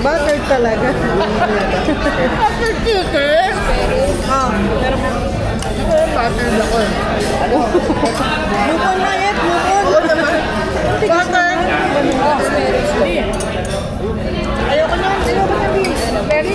Buttered talaga. Buttered chicken? Ah, pero buttered ako eh. Bukon na yan, bukon. Oo naman. Buttered. Ayoko na, ayoko na. Very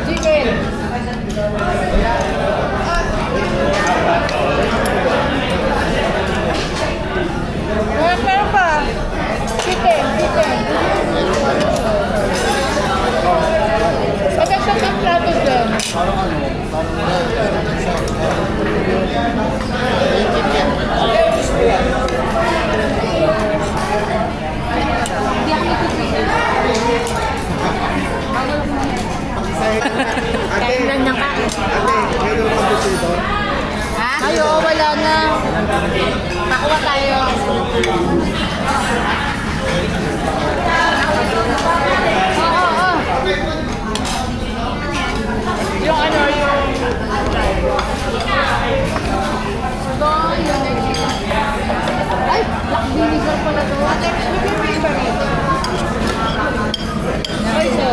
chicken. Meron pa. Chicken. Pagkasang ang plato dyan. Kain lang ng kain. Ayo, wala na. Nakuha tayo. Oo. Yung ano, yung... Ay, black vinegar pala to. Ay, so.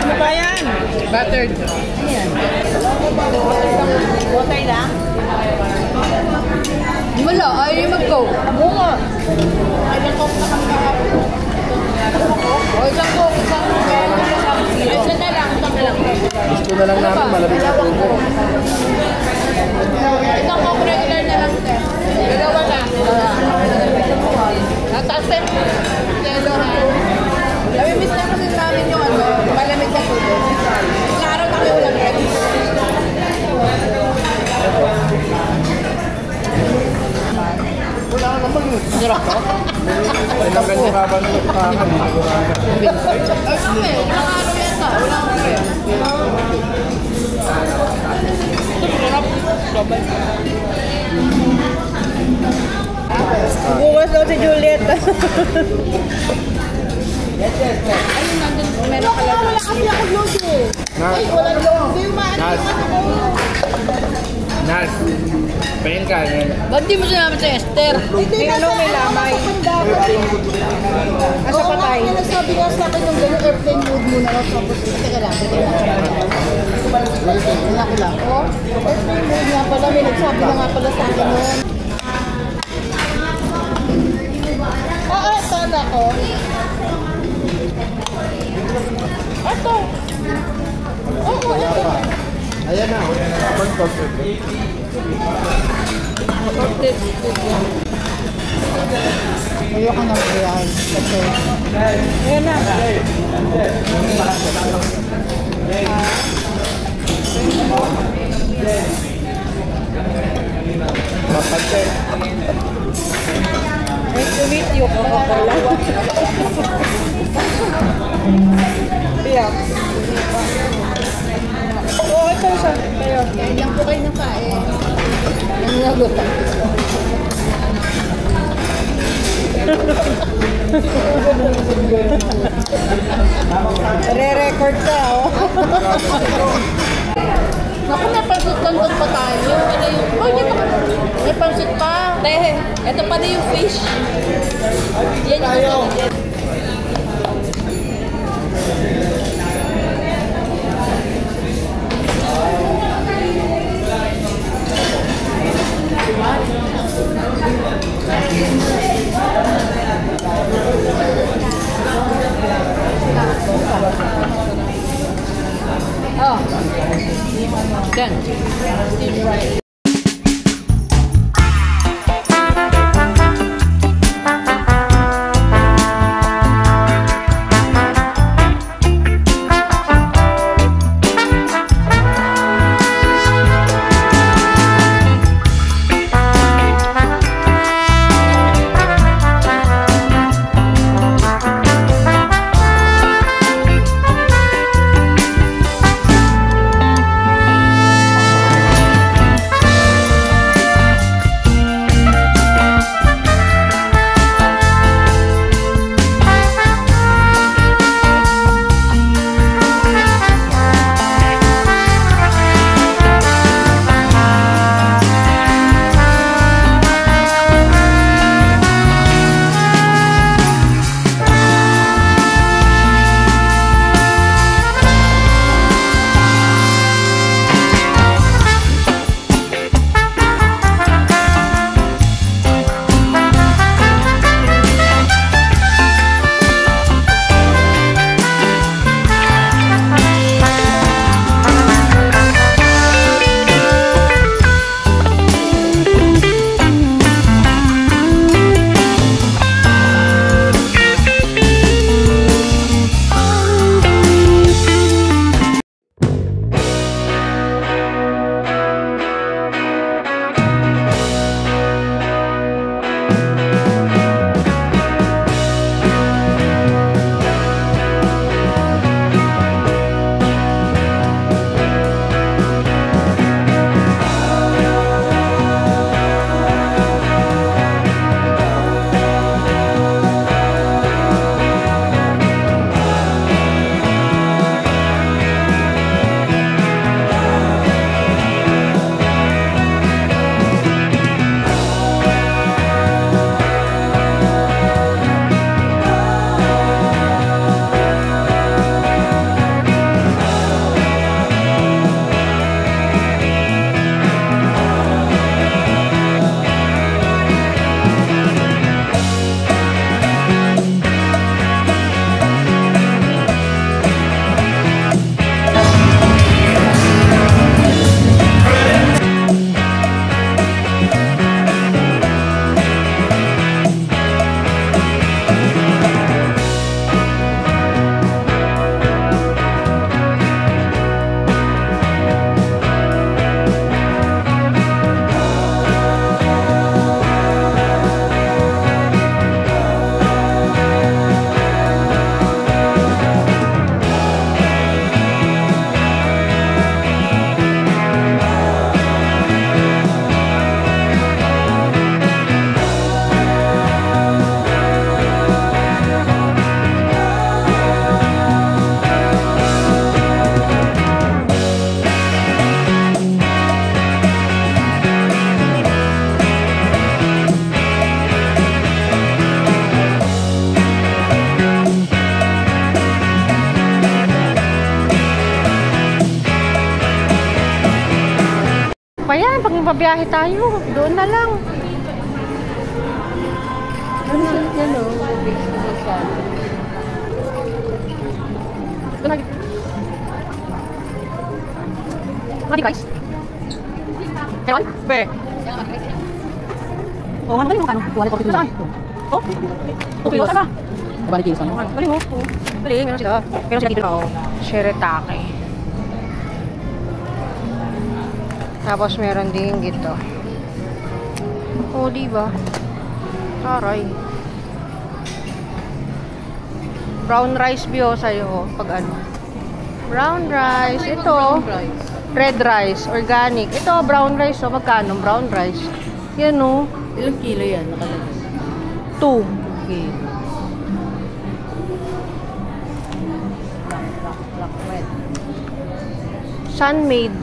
Ano ba yan? Buttered. Ayan. Water lang? Wala, ayaw yung mag-coke. Bunga. Ay, nag-coke na kami kahapon. O, isang coke, isang isa na lang, isang na lang. Gusto na lang namin malamig sa puso. Isang coke regular na lang, te. Dalawa na. Natasip. Telo na. Nami-miss na kasi namin yung ano, malamig na tubig. Ilang araw na kayo ulang rin. Wala ka naman. Sarap ka? Ilang ganyan ka ba nung nagpakan? Ay, kami. Ilang araw yan ka. Wala akong rin. Sarap. Sabay. Bukas daw si Juliet. Ayun, nandun. Meron pala. Wala kasi ako lodo. Ay, wala lodo. Yung maano ako. Nas. Pahin ka. Ba't di mo sinabi sa Esther? Hindi ano, may lamay. Asa patay? Nagsabi nga sa akin yung gano'n airplane mode muna lang. Tapos, teka lang. Wala ko lang. Oh, airplane mode nga pala. May nagsabi na nga pala sa akin yun. Sana ko. Ito. Oo, ito. Ayan na. Ayoko na mag-real. Ayan na. Nice to meet you, Coca-Cola. Biyak. Oo, ito siya. Tayo. Kaya lang po kayo nakain. Nangyagutang. Re-record ka, oh. Naku, may pansit-pansit pa tayo. Ano yung... Oh, yun ako. May pansit pa. Tehe, ito pa na yung fish. Yan yung pansit. Oh. Done. pa yan. Pag mababiyahe tayo, doon na lang. Yan o. Doon na. Mati guys. Ewan? Be. Oh, ano ba yung kano? 242 saan? Oh? 2 kilo saan ka? 2 kilo saan? Bali mo. Bali, meron sila. Meron sila dito. Oh, shirataki. Tapos meron din gito. Oh, diba? Taray. Brown rice bio sa'yo. Pag ano? Brown rice. Ito. Red rice. Organic. Ito, brown rice. Oh, magkano? Brown rice. Yan oh. Ilang kilo yan? Nakalagay. 2. Okay. Black red. Sun-made.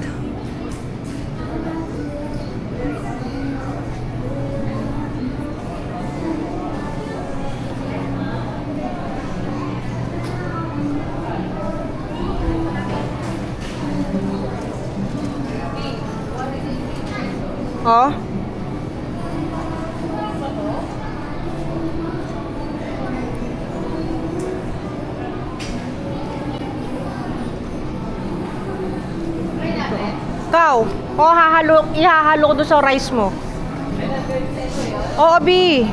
Oh. Ikaw, ihahalo ko doon sa rice mo. Oo, Bi.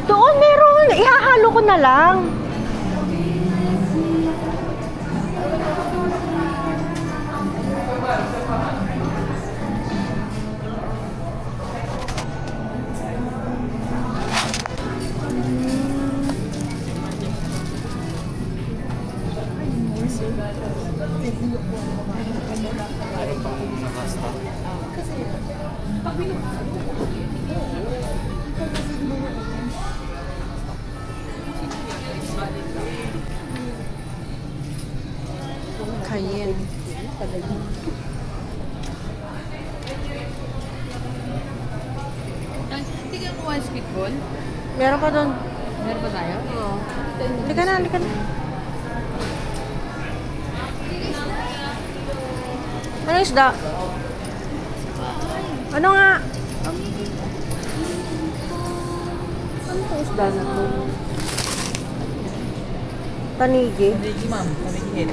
Doon meron. Ihahalo ko na lang. Cayenne. Hindi ka kuha ng speedball? Meron pa doon. Meron ba tayo? Oo. Halika na, halika na. Ano isda? Ano nga? Ano itong isda na to? Tanigi. Hindi, ma'am. Kumikit.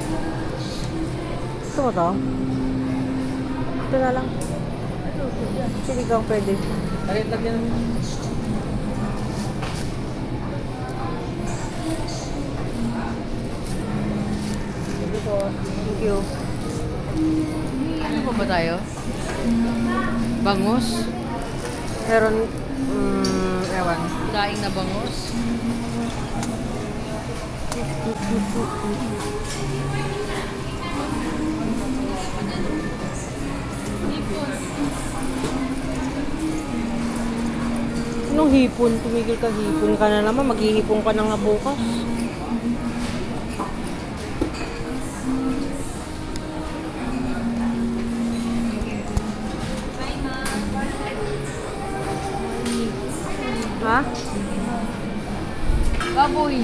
Gusto mo to? Ito na lang. Sinigang pwede. Talit lang yan. Thank you. Ano pa ba tayo? Bangus? Meron, ewan. Daing na bangus? Anong hipon? Tumigil ka, hipon ka na naman. Maghihipon ka na nga bukas. Ha? Baboy!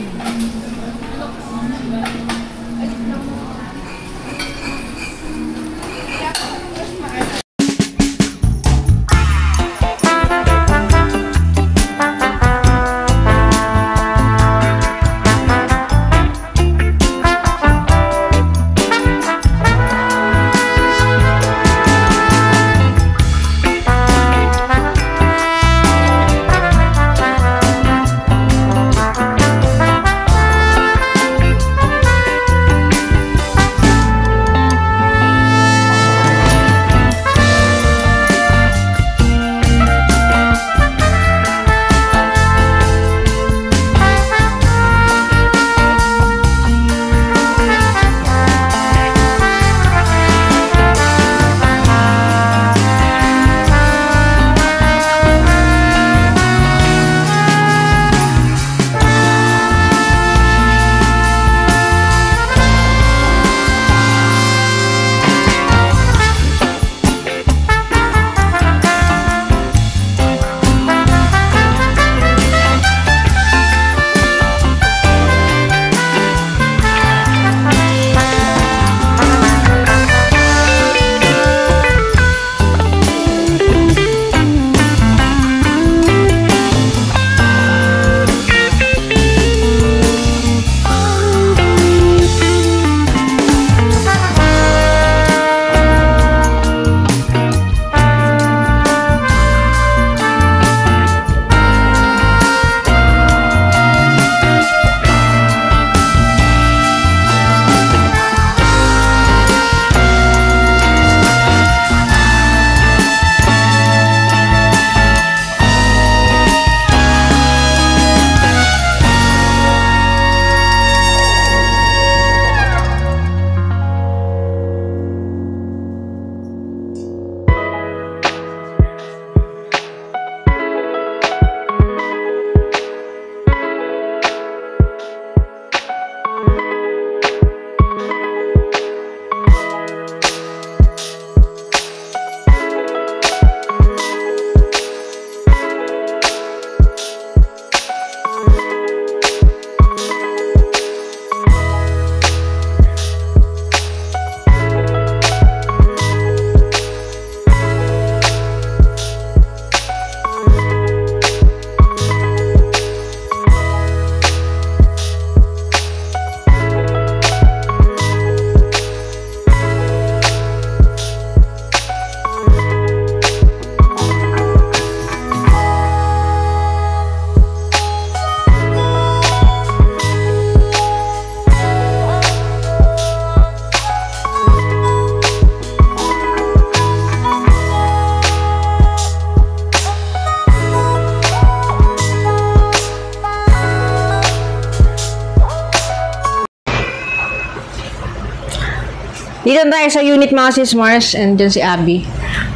Dito na tayo sa unit mga sis Mars, and dyan si Abby.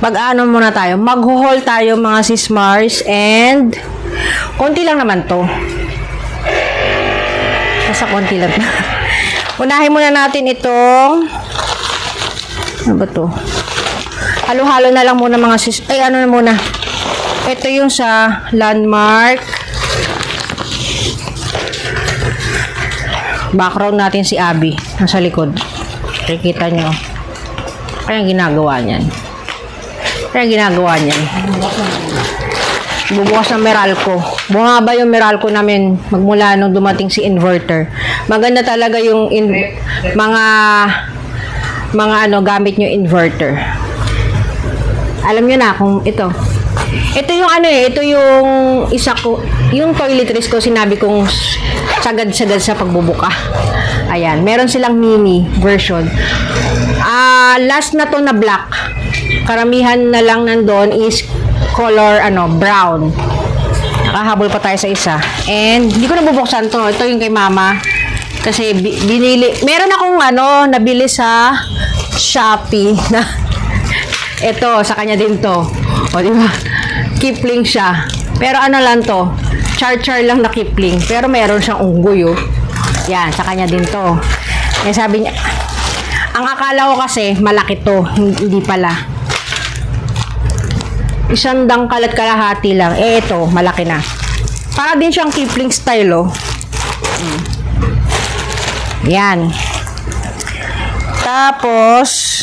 Mag-ano muna tayo, mag-haul tayo mga sis Mars, and konti lang naman to. Basta konti lang. Unahin muna natin itong, ano ba to? Halo-halo na lang muna mga sis, ay ano na muna. Ito yung sa Landmark. Background natin si Abby, nasa likod. Kikita nyo. Kaya ginagawa niyan. Bubukas ng Meralco. Bumaba yung Meralco namin magmula nung dumating si inverter. Maganda talaga yung mga gamit nyo inverter. Alam nyo na kung ito. Ito yung ito yung isa ko, yung toiletries ko, sinabi kong sagad-sagad sa pagbubuka. Ayan, meron silang mini version. Last na to na black. Karamihan na lang nandun is color brown. Nakahabol pa tayo sa isa. And hindi ko na bubuksan to. Ito yung kay mama. Kasi binili, meron akong nabili sa Shopee na ito, sa kanya din to. O, di ba? Kipling siya. Pero lang to, char-char lang na Kipling. Pero meron siyang unggoy, oh. Yan, sa kanya din to. Kaya sabi niya, ang akala ko kasi, malaki to. Hindi pala. Isang dangkal at kalahati lang. Ito, malaki na. Para din siyang Kipling style, oh. Yan. Tapos,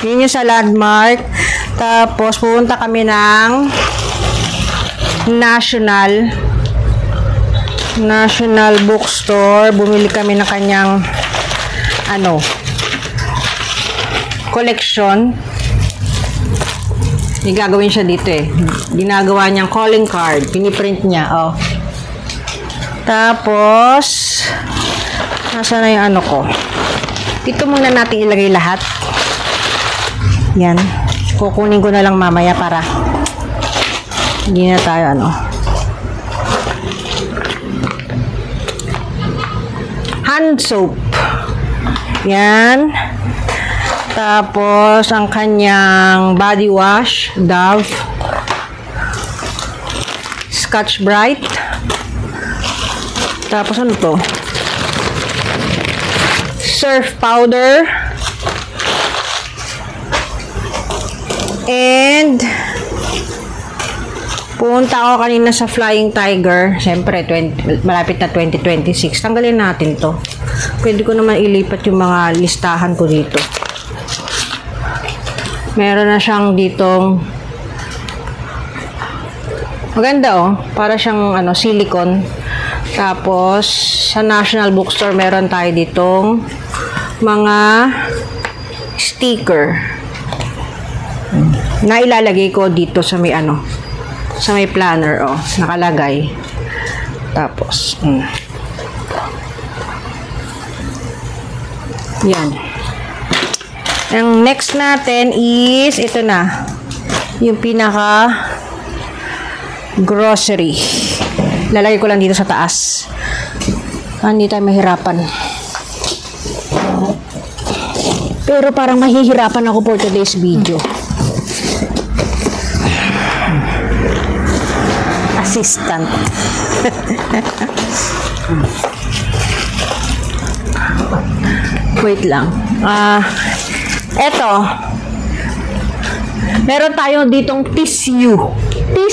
yun yung sa Landmark. Tapos, pupunta kami ng National Bookstore. Bumili kami ng kanyang collection. May gagawin siya dito eh. Ginagawa niyang calling card. Piniprint niya. Oh. Tapos, nasa na yung ko? Dito muna natin ilagay lahat. Yan. Kukunin ko na lang mamaya para hindi na tayo hand soap. Yan. Tapos, ang kanyang body wash, Dove. Scotch Brite. Tapos, ano to? Surf powder. And, punta ako kanina sa Flying Tiger. Siyempre, malapit na 2026. Tanggalin natin to. Pwede ko naman ilipat yung mga listahan ko dito. Meron na siyang ditong maganda, oh. Para siyang silicone. Tapos, sa National Bookstore, meron tayo ditong mga sticker na ilalagay ko dito sa may sa may planner, oh, nakalagay. Tapos, yan. Ang next natin is ito na. Yung pinaka grocery. Lalagay ko lang dito sa taas. Hindi tayo mahirapan. Pero parang mahihirapan ako for today's video. Assistant. Wait lang. Eto. Meron tayo ditong tissue. 8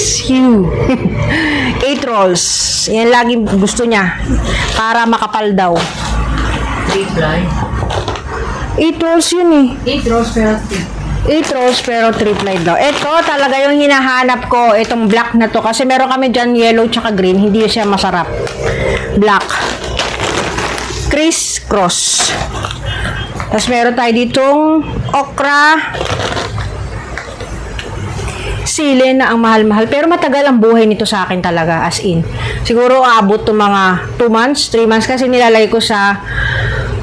rolls. Yan lagi gusto niya. Para makapal daw. 8 rolls yun eh. 8 rolls pero 8 rolls pero 3 ply daw. Ito talaga yung hinahanap ko. Itong black na to. Kasi meron kami dyan yellow tsaka green. Hindi siya masarap. Black. Criss-cross. Tapos meron tayo ditong okra. Sili na ang mahal-mahal. Pero matagal ang buhay nito sa akin talaga. As in. Siguro abot to mga 2 months, 3 months. Kasi nilalagay ko sa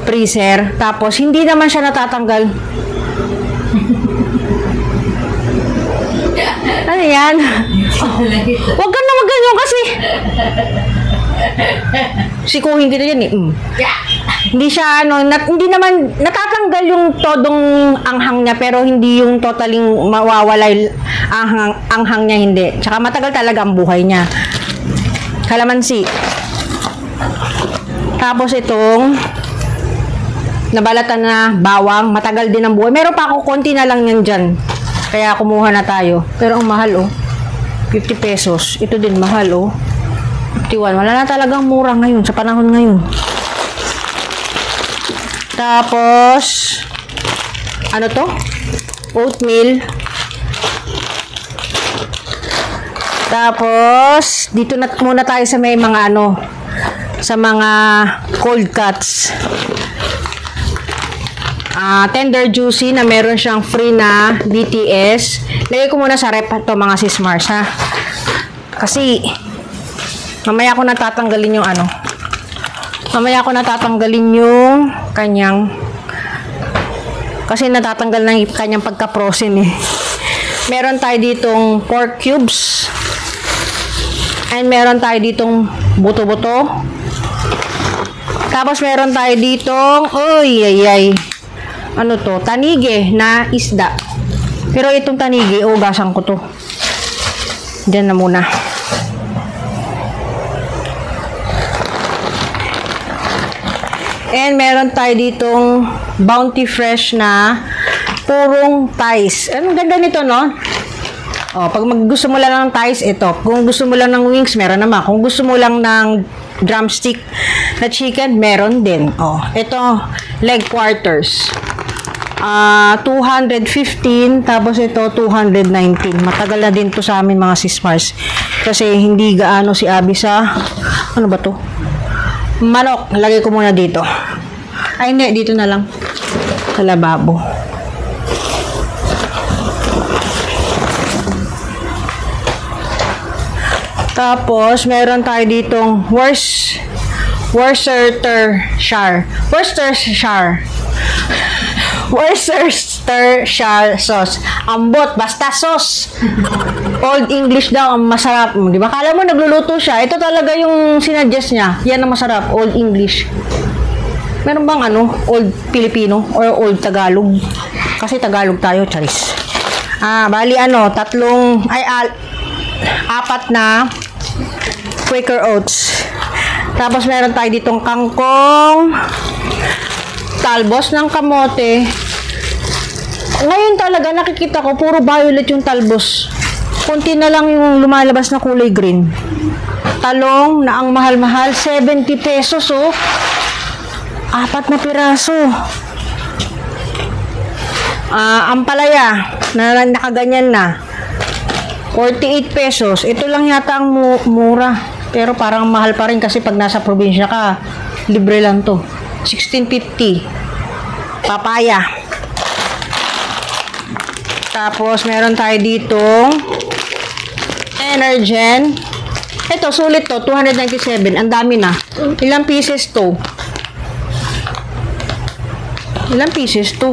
freezer. Tapos hindi naman siya natatanggal. Ano yan? Wag ganyan kasi. Sikuhin kita yan eh. Hindi siya hindi naman natatanggal yung todong anghang niya pero hindi yung totaling mawawala yung anghang niya, hindi. Tsaka matagal talaga ang buhay niya. Kalamansi. Tapos itong nabalatan na bawang, matagal din ang buhay. Meron pa ako, konti na lang yan dyan. Kaya kumuha na tayo. Pero ang mahal oh. 50 pesos. Ito din mahal oh. 51. Wala na talagang mura ngayon sa panahon ngayon. Tapos ano to? Oatmeal. Tapos dito na muna tayo sa may mga sa mga cold cuts. Tender juicy na meron siyang free na BTS. Lagay ko muna sa rep to mga sis Mars ha. Kasi mamaya ko natatanggalin yung mamaya ko natatanggalin yung kanyang kasi natatanggal na yung kanyang pagka-frozen eh. Meron tayo ditong pork cubes and meron tayo ditong buto-buto. Tapos meron tayo ditong ano to? Tanige na isda. Pero itong tanige, ugasan ko to. Diyan na muna. And meron tayo ditong Bounty Fresh na purong thighs. Anong ganda nito, no? Pag gusto mo lang ng thighs, ito. Kung gusto mo lang ng wings, meron naman. Kung gusto mo lang ng drumstick na chicken, meron din. Ito, leg quarters. 215, tapos ito, 219. Matagal na din to sa amin, mga sis Mars. Kasi hindi gaano si Abby sa, ano ba to? Manok. Lagay ko muna dito. Ay, hindi. Dito na lang. Sa lababo. Tapos, meron tayo ditong Worcestershire sauce. Ambot, basta sauce. Old English daw ang masarap. Di ba? Kala mo nagluluto siya. Ito talaga yung sinuggest niya. Yan ang masarap. Old English. Meron bang Old Filipino or Old Tagalog? Kasi Tagalog tayo, charis. Bali apat na Quaker Oats. Tapos meron tayo ditong kangkong, talbos ng kamote. Ngayon talaga nakikita ko puro violet yung talbos. Kunti na lang yung lumalabas na kulay green. Talong na ang mahal-mahal, 70 pesos oh. 4 na piraso. Ampalaya na nakaganyan na, 48 pesos. Ito lang yata ang mura. Pero parang mahal pa rin kasi pag nasa probinsya ka, libre lang to. 16.50. Papaya. Tapos, meron tayo ditong Energen. Ito, sulit to. 297. Ang dami na. Ilang pieces to? Ilang pieces to?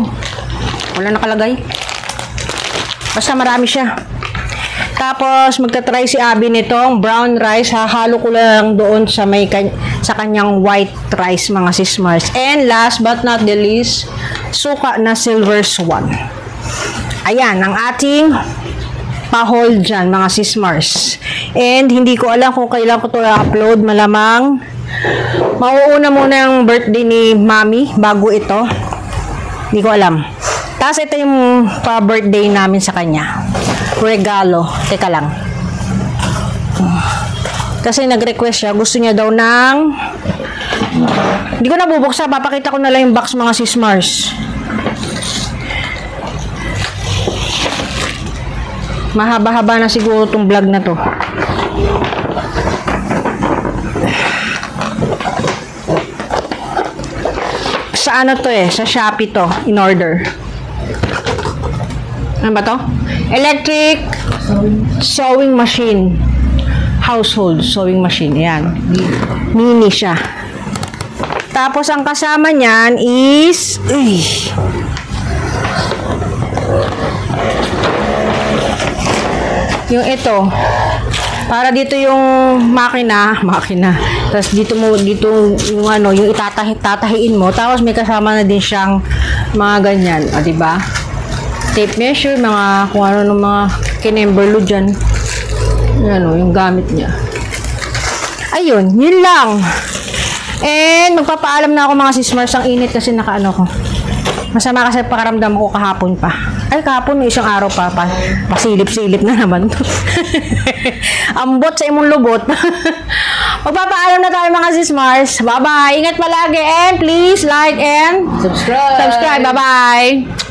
Wala nakalagay. Basta marami siya. Tapos, magta-try si Abby nitong brown rice. Hahalo ko lang doon sa kanyang white rice, mga sis Mars. And last but not the least, suka na Silver Swan. Ayan, ang ating pa-hold dyan, mga sis Mars. And, hindi ko alam kung kailan ko ito i-upload. Malamang, mauuna muna yung birthday ni Mami bago ito. Hindi ko alam. Tapos, ito yung pa-birthday namin sa kanya. Regalo. Teka lang. Kasi nag-request siya. Gusto niya daw ng... Hindi ko na bubuksan. Papakita ko na lang yung box, mga sis Mars. Mahaba-haba na siguro itong vlog na to. Sa ano to sa Shopee to. In order. Ano ba to? Electric sewing machine. Household sewing machine. Ayan. Mini siya. Tapos, ang kasama niyan is... yung ito. Para dito yung makina. Tapos dito yung ano, yung tatahiin mo. Tapos may kasama na din siyang mga ganyan. O, diba? Tape measure, mga kung ano ng mga kinemberlo dyan. Yan o, yung gamit niya. Ayun, yun lang. And magpapaalam na ako mga sismars, ang init kasi nakaano ko. Masama kasi pakaramdam ko kahapon pa. Ay, kahapon, isang araw pa. Pasilip-silip na naman to. Ambot sa imong lubot. Magpapaalam na tayo mga sismars. Bye-bye. Ingat palagi and please like and Subscribe. subscribe. Bye-bye.